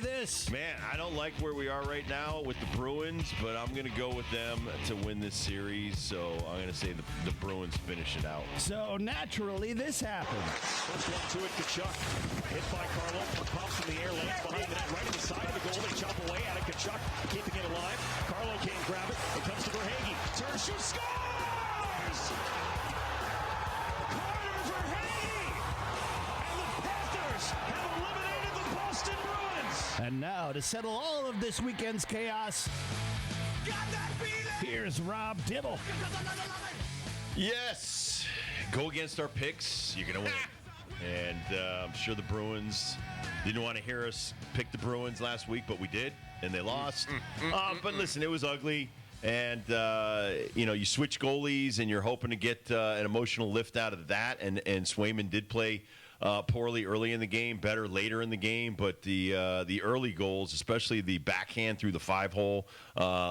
you this. Man, I don't like where we are right now with the Bruins, but I'm going to go with them to win this series. So I'm going to say the Bruins finish it out. So naturally, this happens. First one to it, Kachuk. Hit by Carlo. Pops in the air, lands behind the net, right at the side of the goal. They chop away at it. Kachuk keeping it alive. Carlo can't grab it. It comes to Verhaeghe. Turns, shoots, scores! Carter Verhaeghe! And the Panthers have eliminated the Boston Bruins! And now, to settle all of this weekend's chaos, here's Rob Dibble. Yes. Go against our picks. You're going to win. And I'm sure the Bruins didn't want to hear us pick the Bruins last week, but we did, and they lost. But listen, it was ugly. And, you switch goalies, and you're hoping to get an emotional lift out of that. And Swayman did play poorly early in the game, better later in the game. But the early goals, especially the backhand through the 5-hole,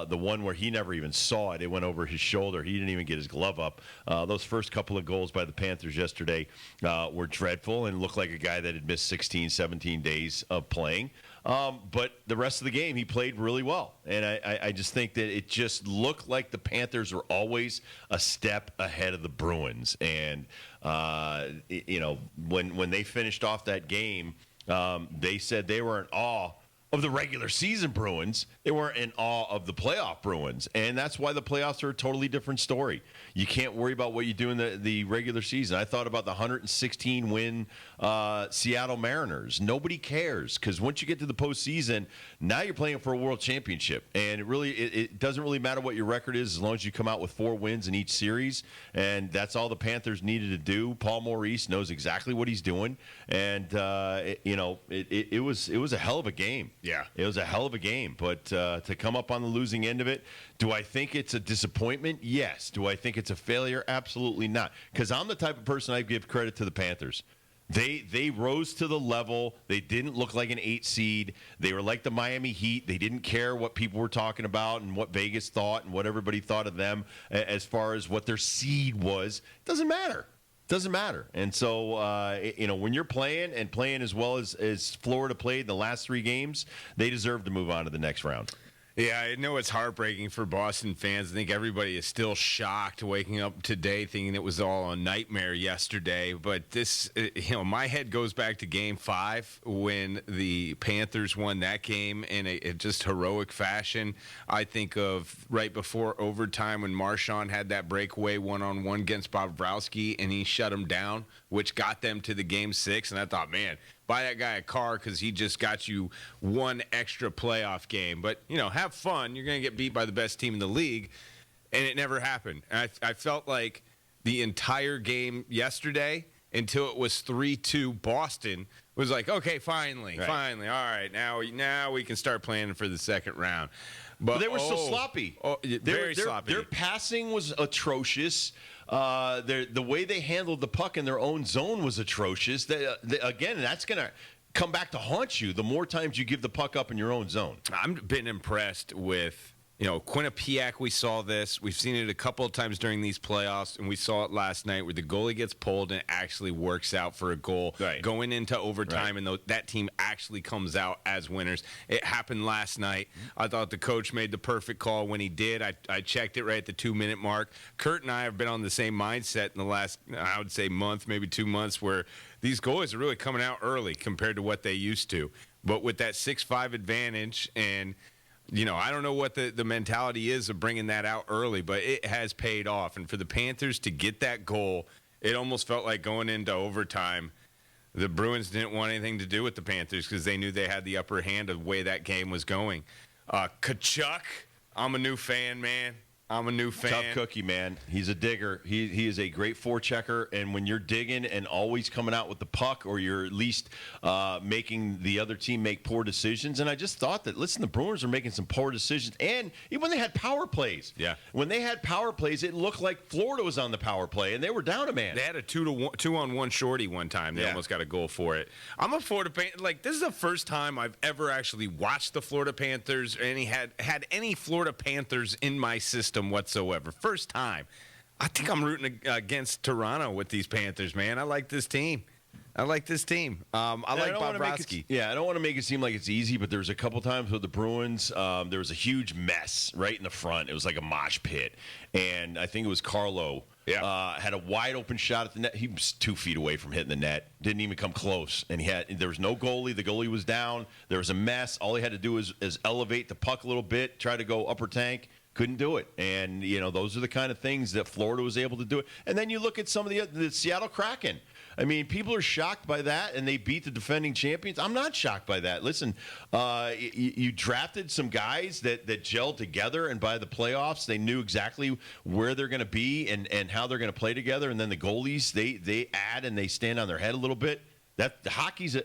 the one where he never even saw it, it went over his shoulder. He didn't even get his glove up. Those first couple of goals by the Panthers yesterday were dreadful and looked like a guy that had missed 16, 17 days of playing. But the rest of the game, he played really well. And I just think that it just looked like the Panthers were always a step ahead of the Bruins. And, when they finished off that game, they said they were in awe of the regular season Bruins. They weren't in awe of the playoff Bruins. And that's why the playoffs are a totally different story. You can't worry about what you do in the regular season. I thought about the 116-win Seattle Mariners. Nobody cares because once you get to the postseason, now you're playing for a world championship. And it doesn't really matter what your record is as long as you come out with 4 wins in each series. And that's all the Panthers needed to do. Paul Maurice knows exactly what he's doing. And, it was a hell of a game. Yeah. It was a hell of a game. But to come up on the losing end of it, do I think it's a disappointment? Yes. Do I think it's a failure? Absolutely not. Because I'm the type of person I give credit to the Panthers. They rose to the level. They didn't look like an 8 seed. They were like the Miami Heat. They didn't care what people were talking about and what Vegas thought and what everybody thought of them as far as what their seed was. It doesn't matter. Doesn't matter. And so, when you're playing as well as Florida played in the last 3 games, they deserve to move on to the next round. Yeah, I know it's heartbreaking for Boston fans. I think everybody is still shocked waking up today thinking it was all a nightmare yesterday. But this, my head goes back to Game 5 when the Panthers won that game in a just heroic fashion. I think of right before overtime when Marchand had that breakaway one-on-one against Bobrovsky, and he shut him down, which got them to the Game 6. And I thought, man, buy that guy a car because he just got you one extra playoff game. But, have fun. You're going to get beat by the best team in the league. And it never happened. And I felt like the entire game yesterday until it was 3-2 Boston was like, okay, finally. All right, now we can start planning for the second round. But they were still sloppy. Very sloppy. Their passing was atrocious. The way they handled the puck in their own zone was atrocious. Again, that's going to come back to haunt you the more times you give the puck up in your own zone. I've been impressed with, Quinnipiac. We saw this. We've seen it a couple of times during these playoffs, and we saw it last night where the goalie gets pulled and it actually works out for a goal. Right. Going into overtime, and that team actually comes out as winners. It happened last night. I thought the coach made the perfect call when he did. I checked it right at the 2-minute mark. Kurt and I have been on the same mindset in the last, I would say, month, maybe 2 months, where these goalies are really coming out early compared to what they used to. But with that 6-5 advantage and I don't know what the mentality is of bringing that out early, but it has paid off. And for the Panthers to get that goal, it almost felt like going into overtime, the Bruins didn't want anything to do with the Panthers because they knew they had the upper hand of the way that game was going. Kachuk, I'm a new fan, man. I'm a new fan. Tough cookie, man. He's a digger. He is a great forechecker, and when you're digging and always coming out with the puck, or you're at least making the other team make poor decisions, and I just thought that, listen, the Bruins are making some poor decisions, and even when they had power plays. Yeah. When they had power plays, it looked like Florida was on the power play, and they were down a man. They had a 2-on-1 shorty one time. They almost got a goal for it. I'm a Florida Panther. This is the first time I've ever actually watched the Florida Panthers, and had any Florida Panthers in my system whatsoever. First time. I think I'm rooting against Toronto with these Panthers, man. I like this team. I like this team. I like Bobrovsky. I don't want to make it seem like it's easy, but there was a couple times with the Bruins, there was a huge mess right in the front. It was like a mosh pit. And I think it was Carlo. Had a wide open shot at the net. He was 2 feet away from hitting the net. Didn't even come close. And there was no goalie. The goalie was down. There was a mess. All he had to do is elevate the puck a little bit, try to go upper tank. Couldn't do it. And, those are the kind of things that Florida was able to do. And then you look at some of the Seattle Kraken. I mean, people are shocked by that, and they beat the defending champions. I'm not shocked by that. Listen, you drafted some guys that gelled together, and by the playoffs, they knew exactly where they're going to be and how they're going to play together. And then the goalies, they add and they stand on their head a little bit. Hockey's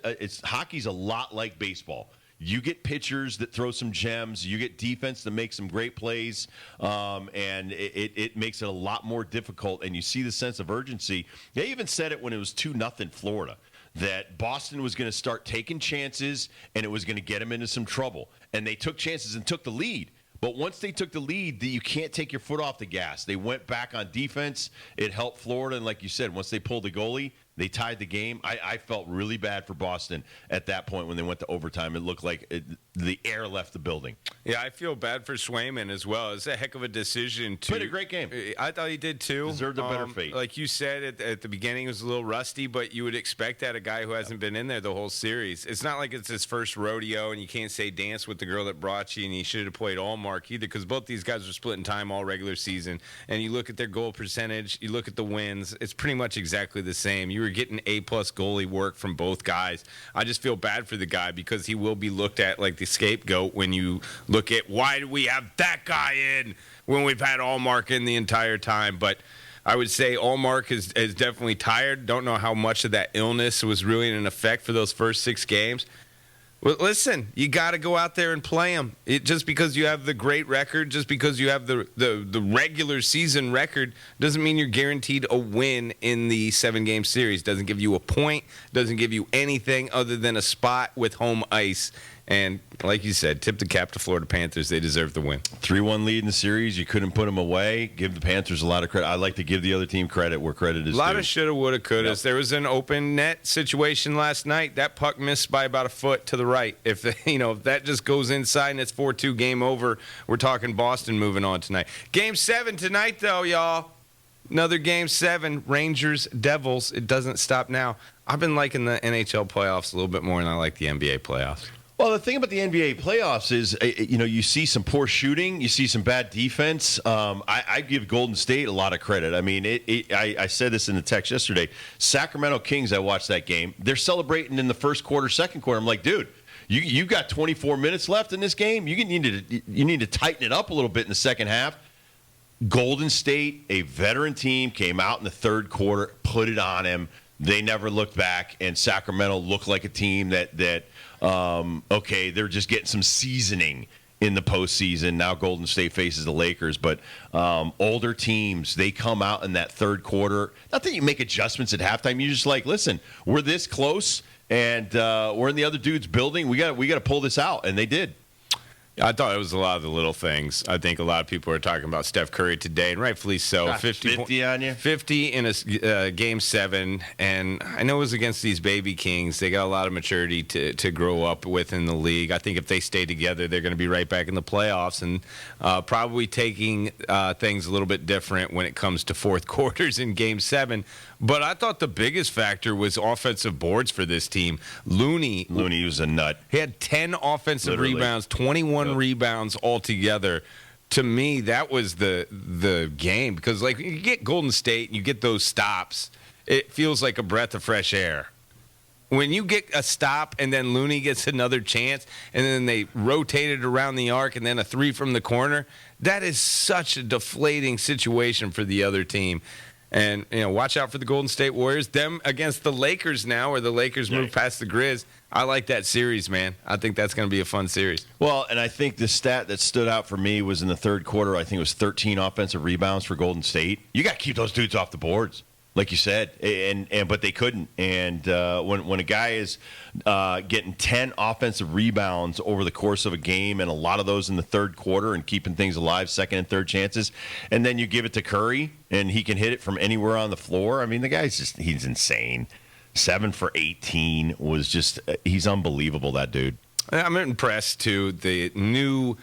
a lot like baseball. You get pitchers that throw some gems. You get defense that makes some great plays, and it makes it a lot more difficult. And you see the sense of urgency. They even said it when it was 2-0 Florida, that Boston was going to start taking chances, and it was going to get them into some trouble. And they took chances and took the lead. But once they took the lead, you can't take your foot off the gas. They went back on defense. It helped Florida. And like you said, once they pulled the goalie, they tied the game. I felt really bad for Boston at that point when they went to overtime. It looked like the air left the building. Yeah, I feel bad for Swayman as well. It's a heck of a decision. Played a great game. I thought he did too. Deserved a better fate. Like you said at the beginning, it was a little rusty, but you would expect that a guy who hasn't been in there the whole series. It's not like it's his first rodeo, and you can't say dance with the girl that brought you, and he should have played all mark either, because both these guys are splitting time all regular season. And you look at their goal percentage, you look at the wins, it's pretty much exactly the same. You were getting A-plus goalie work from both guys. I just feel bad for the guy because he will be looked at like the scapegoat when you look at why do we have that guy in when we've had Allmark in the entire time. But I would say Allmark is definitely tired. Don't know how much of that illness was really in effect for those first 6 games. Well, listen, you got to go out there and play them. Just because you have the great record, just because you have the regular season record, doesn't mean you're guaranteed a win in the 7-game series. Doesn't give you a point, doesn't give you anything other than a spot with home ice. And like you said, tip the cap to Florida Panthers. They deserve the win. 3-1 lead in the series. You couldn't put them away. Give the Panthers a lot of credit. I like to give the other team credit where credit is due. A lot of shoulda, woulda, coulda. Yep. There was an open net situation last night. That puck missed by about a foot to the right. If that just goes inside and it's 4-2 game over, we're talking Boston moving on tonight. Game 7 tonight, though, y'all. Another Game 7, Rangers, Devils. It doesn't stop now. I've been liking the NHL playoffs a little bit more than I like the NBA playoffs. Well, the thing about the NBA playoffs is, you see some poor shooting, you see some bad defense. I give Golden State a lot of credit. I mean, I said this in the text yesterday. Sacramento Kings, I watched that game. They're celebrating in the first quarter, second quarter. I'm like, dude, you got 24 minutes left in this game. You need to tighten it up a little bit in the second half. Golden State, a veteran team, came out in the third quarter, put it on him. They never looked back, and Sacramento looked like a team that they're just getting some seasoning in the postseason. Now Golden State faces the Lakers, but older teams, they come out in that third quarter. Not that you make adjustments at halftime. You're just like, listen, we're this close, and we're in the other dude's building. We got to pull this out, and they did. I thought it was a lot of the little things. I think a lot of people are talking about Steph Curry today, and rightfully so. 50 on you? 50 in a Game 7, and I know it was against these baby Kings. They got a lot of maturity to grow up with in the league. I think if they stay together, they're going to be right back in the playoffs, and probably taking things a little bit different when it comes to fourth quarters in Game 7. But I thought the biggest factor was offensive boards for this team. Looney was a nut. He had 10 offensive rebounds, 21 rebounds altogether. To me, that was the game. Because, like, you get Golden State and you get those stops, it feels like a breath of fresh air. When you get a stop and then Looney gets another chance and then they rotate it around the arc and then a 3 from the corner, that is such a deflating situation for the other team. And, watch out for the Golden State Warriors. Them against the Lakers now, where the Lakers move past the Grizz. I like that series, man. I think that's going to be a fun series. Well, and I think the stat that stood out for me was in the third quarter, I think it was 13 offensive rebounds for Golden State. You got to keep those dudes off the boards, like you said, but they couldn't. And when a guy is getting 10 offensive rebounds over the course of a game, and a lot of those in the third quarter, and keeping things alive, second and third chances, and then you give it to Curry, and he can hit it from anywhere on the floor. I mean, the guy's he's insane. 7 for 18 was just, he's unbelievable, that dude. I'm impressed, too. The new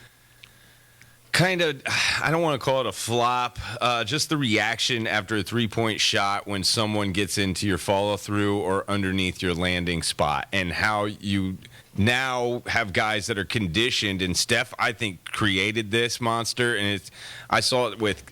kind of, I don't want to call it a flop, just the reaction after a three-point shot when someone gets into your follow-through or underneath your landing spot, and how you now have guys that are conditioned. And Steph, I think, created this monster, and I saw it with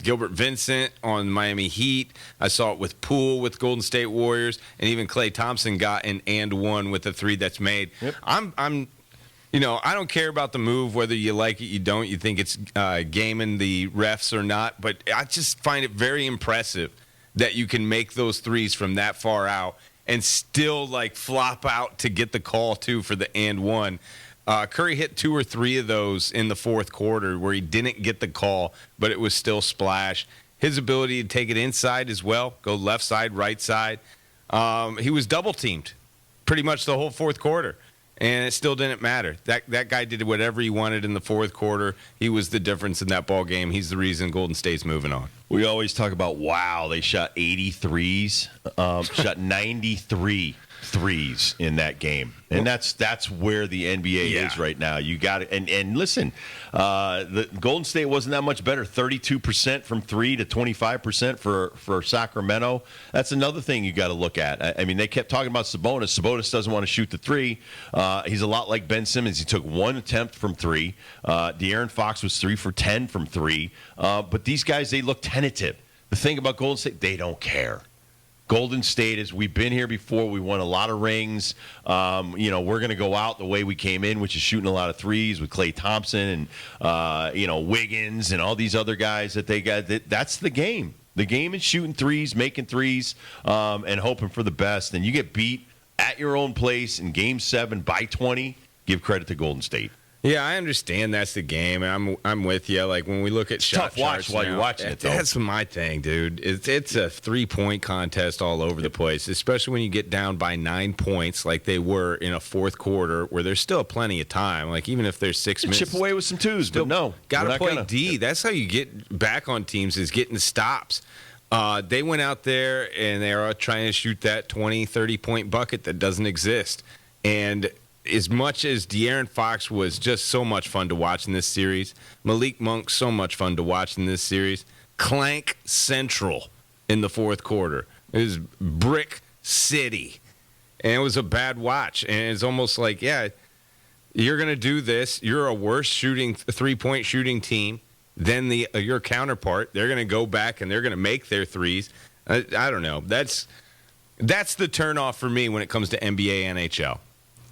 Gilbert Vincent on Miami Heat. I saw it with Poole with Golden State Warriors, and even Klay Thompson got an and one with a three that's made. Yep. I don't care about the move, whether you like it, you don't, you think it's gaming the refs or not, but I just find it very impressive that you can make those threes from that far out and still, like, flop out to get the call, too, for the and one. Curry hit 2 or 3 of those in the fourth quarter where he didn't get the call, but it was still splash. His ability to take it inside as well, go left side, right side. He was double-teamed pretty much the whole fourth quarter, and it still didn't matter. That guy did whatever he wanted in the fourth quarter. He was the difference in that ball game. He's the reason Golden State's moving on. We always talk about, wow, they shot 83s, shot 93 threes in that game. And that's where the NBA is right now. You got it. And listen, the Golden State wasn't that much better. 32% from 3 to 25% for Sacramento. That's another thing you got to look at. I mean, they kept talking about Sabonis. Sabonis doesn't want to shoot the 3. He's a lot like Ben Simmons. He took 1 attempt from 3. De'Aaron Fox was 3 for 10 from 3. But these guys, they look tentative. The thing about Golden State, they don't care. Golden State is, we've been here before. We won a lot of rings. We're going to go out the way we came in, which is shooting a lot of threes with Klay Thompson and, Wiggins and all these other guys that they got. That's the game. The game is shooting threes, making threes, and hoping for the best. And you get beat at your own place in Game 7 by 20, give credit to Golden State. Yeah, I understand that's the game, and I'm with you. Like, when we look at shot tough watch charts while now, you're watching it, though. That's my thing, dude. It's a 3-point contest all over the place, especially when you get down by 9 points like they were in a fourth quarter where there's still plenty of time. Like, even if there's 6 minutes. Chip away with some twos, but no. Got to play D. That's how you get back on teams, is getting stops. They went out there, and they are trying to shoot that 20, 30-point bucket that doesn't exist. And as much as De'Aaron Fox was just so much fun to watch in this series, Malik Monk so much fun to watch in this series, Clank Central in the fourth quarter. It was Brick City, and it was a bad watch. And it's almost like, yeah, you're going to do this. You're a worse three-point shooting team than your counterpart. They're going to go back, and they're going to make their threes. I don't know. That's the turnoff for me when it comes to NBA, NHL.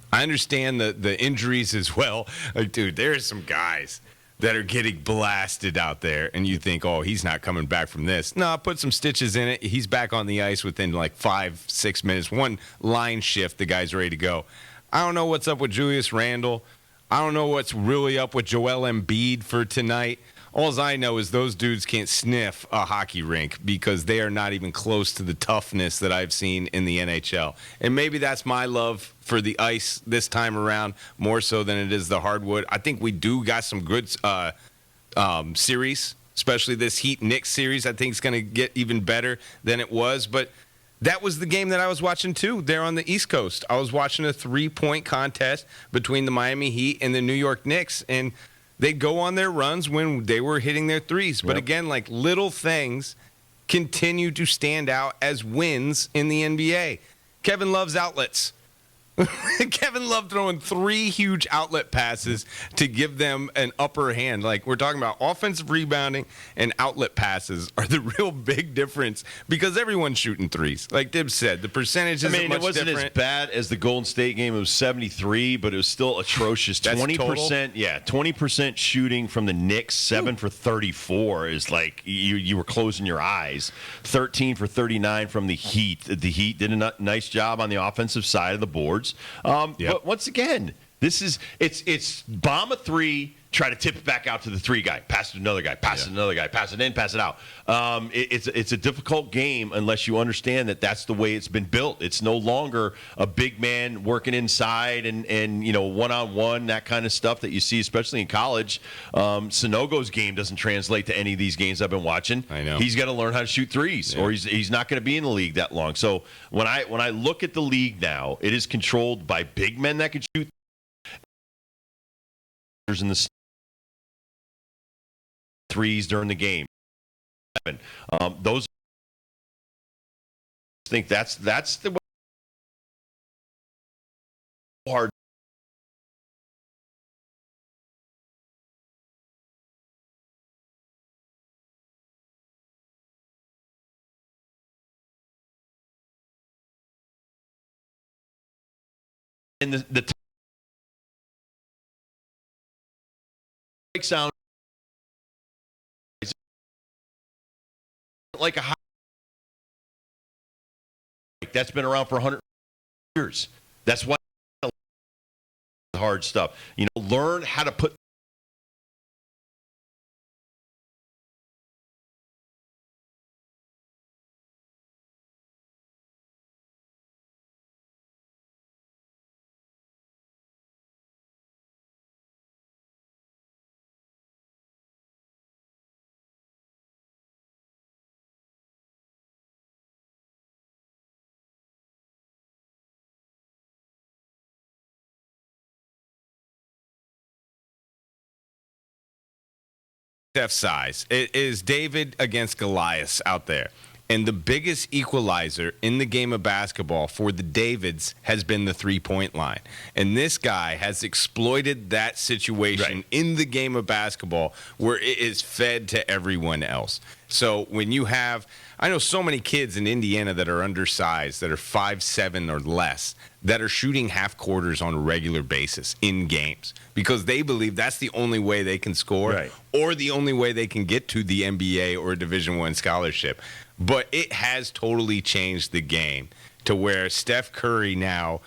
I understand the injuries as well. Like, dude, there's some guys that are getting blasted out there, and you think, oh, he's not coming back from this. No, put some stitches in it. He's back on the ice within like 5-6 minutes. One line shift, the guy's ready to go. I don't know what's up with Julius Randle. I don't know what's really up with Joel Embiid for tonight. All I know is those dudes can't sniff a hockey rink because they are not even close to the toughness that I've seen in the NHL. And maybe that's my love for the ice this time around, more so than it is the hardwood. I think we do got some good series, especially this Heat-Knicks series. I think it's going to get even better than it was. But that was the game that I was watching, too, there on the East Coast. I was watching a 3-point contest between the Miami Heat and the New York Knicks, and they'd go on their runs when they were hitting their threes. But again, like, little things continue to stand out as wins in the NBA. Kevin Love's outlets. Kevin Love throwing 3 huge outlet passes to give them an upper hand. Like, we're talking about offensive rebounding and outlet passes are the real big difference because everyone's shooting threes. Like Dib said, the percentage isn't much different. It wasn't as bad as the Golden State game. It was 73, but it was still atrocious. 20%, yeah, 20% shooting from the Knicks, 7 for 34 is like you were closing your eyes. 13 for 39 from the Heat. The Heat did a nice job on the offensive side of the boards. But once again, This is it's bomb a three, try to tip it back out to the three guy, pass it to another guy, pass it to another guy, pass it in, pass it out. It's a difficult game unless you understand that that's the way it's been built. It's no longer a big man working inside and one-on-one, that kind of stuff that you see, especially in college. Sanogo's game doesn't translate to any of these games I've been watching. I know. He's got to learn how to shoot threes, or he's not going to be in the league that long. So when I look at the league now, it is controlled by big men that can shoot in the threes during the game. Those I think that's the way hard. And the sound like a high that's been around for 100 years. That's why hard stuff. Learn how to put Steph's size. It is David against Goliath out there. And the biggest equalizer in the game of basketball for the Davids has been the three-point line. And this guy has exploited that situation in the game of basketball where it is fed to everyone else. So when you have, I know so many kids in Indiana that are undersized, that are 5'7" or less, that are shooting half quarters on a regular basis in games because they believe that's the only way they can score or the only way they can get to the NBA or a Division I scholarship. But it has totally changed the game to where Steph Curry now.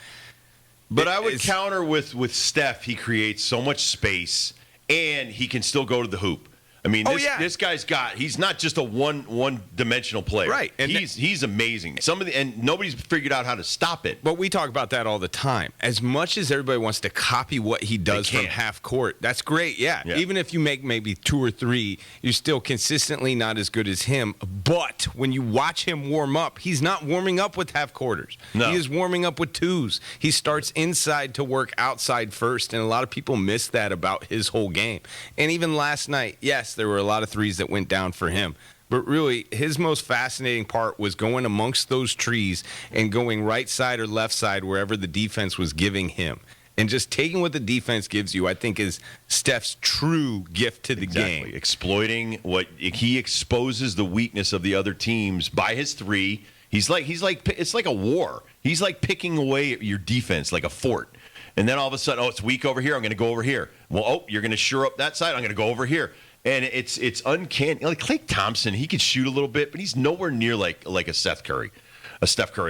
But I would counter with Steph. He creates so much space, and he can still go to the hoop. I mean, this guy's he's not just a one-dimensional player. Right. And he's amazing. And nobody's figured out how to stop it. But we talk about that all the time. As much as everybody wants to copy what he does from half court, that's great. Yeah. Even if you make maybe 2 or 3, you're still consistently not as good as him. But when you watch him warm up, he's not warming up with half quarters. No. He is warming up with 2s. He starts inside to work outside first, and a lot of people miss that about his whole game. And even last night, yes, there were a lot of 3s that went down for him. But really, his most fascinating part was going amongst those trees and going right side or left side wherever the defense was giving him. And just taking what the defense gives you, I think, is Steph's true gift to the game. Exploiting what he exposes the weakness of the other teams by his 3. He's like it's like a war. He's like picking away at your defense like a fort. And then all of a sudden, it's weak over here. I'm going to go over here. Well, you're going to shore up that side. I'm going to go over here. And it's uncanny. Like Klay Thompson, he could shoot a little bit, but he's nowhere near like a Steph Curry,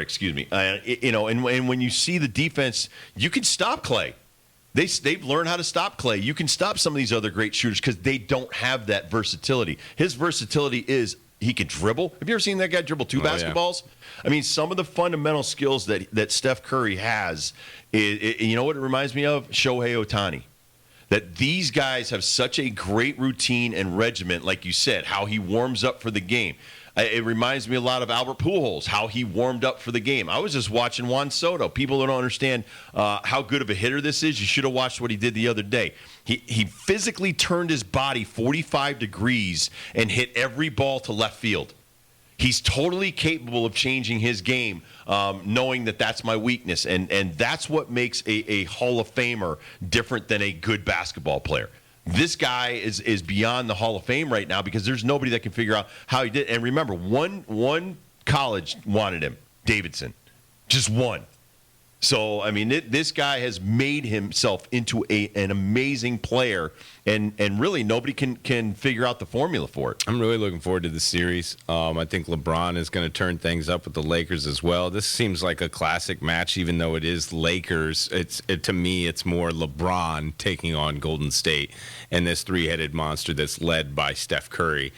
excuse me. And when you see the defense, you can stop Klay. They've learned how to stop Klay. You can stop some of these other great shooters because they don't have that versatility. His versatility is he can dribble. Have you ever seen that guy dribble 2 basketballs? Yeah. I mean, some of the fundamental skills that Steph Curry has, you know what it reminds me of? Shohei Ohtani. That these guys have such a great routine and regiment, like you said, how he warms up for the game. It reminds me a lot of Albert Pujols, how he warmed up for the game. I was just watching Juan Soto. People don't understand how good of a hitter this is. You should have watched what he did the other day. He physically turned his body 45 degrees and hit every ball to left field. He's totally capable of changing his game, knowing that that's my weakness. And that's what makes a Hall of Famer different than a good basketball player. This guy is beyond the Hall of Fame right now because there's nobody that can figure out how he did. And remember, one college wanted him, Davidson. Just one. So, I mean, this guy has made himself into an amazing player, and really nobody can figure out the formula for it. I'm really looking forward to the series. I think LeBron is going to turn things up with the Lakers as well. This seems like a classic match, even though it is Lakers. To me, it's more LeBron taking on Golden State and this three-headed monster that's led by Steph Curry.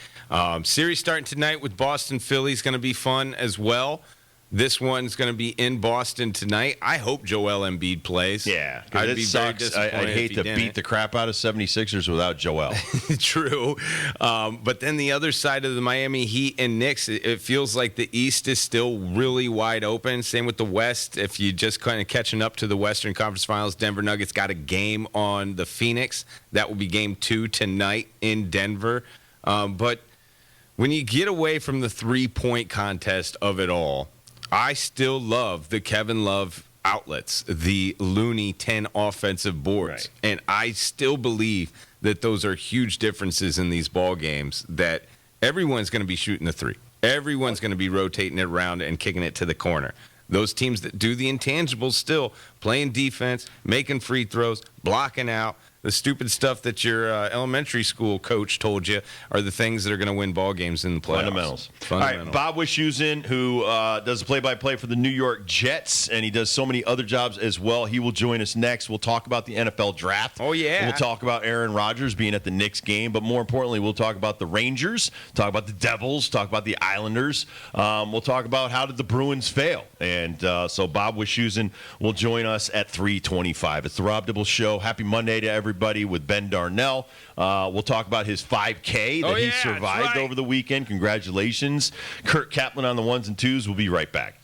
Series starting tonight with Boston Philly is going to be fun as well. This one's going to be in Boston tonight. I hope Joel Embiid plays. Yeah, I'd be very disappointed I'd hate if he to didn't. beat the crap out of 76ers without Joel. True. But then the other side of the Miami Heat and Knicks, it feels like the East is still really wide open. Same with the West. If you just kind of catching up to the Western Conference Finals, Denver Nuggets got a game on the Phoenix. That will be game 2 tonight in Denver. But when you get away from the three-point contest of it all, I still love the Kevin Love outlets, the Looney 10 offensive boards. Right. And I still believe that those are huge differences in these ball games, that everyone's going to be shooting the three. Everyone's going to be rotating it around and kicking it to the corner. Those teams that do the intangibles still, playing defense, making free throws, blocking out, the stupid stuff that your elementary school coach told you are the things that are going to win ball games in the playoffs. Fundamentals. All right, Bob Wischusen, who does the play-by-play for the New York Jets, and he does so many other jobs as well. He will join us next. We'll talk about the NFL draft. Oh, yeah. We'll talk about Aaron Rodgers being at the Knicks game, but more importantly, we'll talk about the Rangers, talk about the Devils, talk about the Islanders. We'll talk about how did the Bruins fail. And so Bob Wischusen will join us at 3:25. It's the Rob Dibble Show. Happy Monday to everybody with Ben Darnell. We'll talk about his 5K that he survived over the weekend. Congratulations. Kurt Kaplan on the ones and twos. We'll be right back.